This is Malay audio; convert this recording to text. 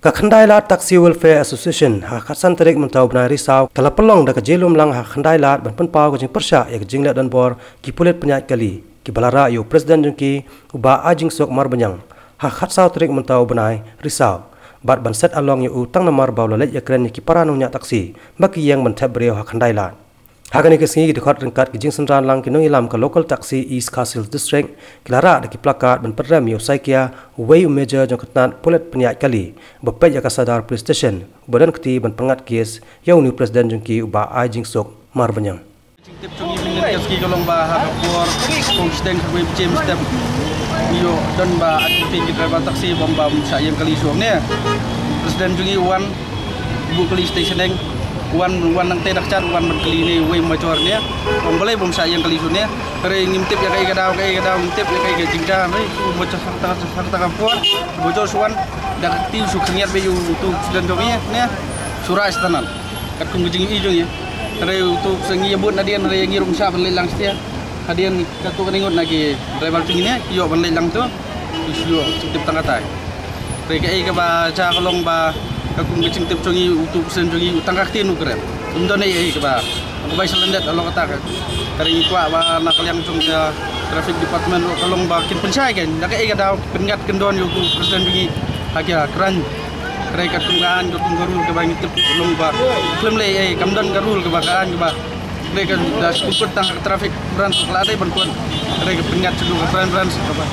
Kakhandai lat Taxi Welfare Association ha khasan tarik mentau bnai risau kala pelong da kajelum lang ha khandai lat ban penpau ko jing persya ya jing lat dan bor ki pulet penyat kali ki balara yu presiden jungki uba ajing sok mar banyang ha khatsau tarik mentau bnai risau bat ban set along yu utang namar baula let ya kren ki paranu nya taksi baki yang ban tab breu ha khandai lat Hagani kesingi dekat rengkat kijing senran lang kinong ilam ke local taxi East Castle District kilara deki plakat dan perram yo saikia way major jong ketnat pulet penyat kali bepet ya kasadar police station badan keti ban pengat kes yo ni presiden jongki uba ajing sok mar banyang tip chungi minit kaski kolong ba ha kapor kong steng kwe James step yo don ba akti ki driver taxi bomba sayem kali suang ne presiden jungi wan bu kali station eng wan nang tedak car wan kali ni way major ne bombalai bom sayem kali sunya kare ngimtip ya kai gadau ngimtip ya kai jingka mai bocor sarta kapor bocor suan dak tiu su kniat be yu tu presiden jungi ne surah istanan kat kung jing i jungi kare untuk sengi yebut nadian re ngirung sa banlelang setia hadian katu kaningot nagi driver jungi ne yo banlelang tu yo tip tangkatai re kai ka ba cha kolong ba kakung kecing tip jungi untuk sen jungi utang kakti nu keren umdone ai ka ba ko bai selendet alo kata kare ni kwa ba nakal yang cung ka traffic department kolong ba kin pensai kan dak ai ka daw pengat kendon yo presiden jungi hagia keren kare katungan katung garul ke bangi tip kolong ba klem le ai kamdan garul ke bakaan ke ba kare ka das kuput tang traffic brand kelade ban kon kare ka pengat sedu ka brand ke ba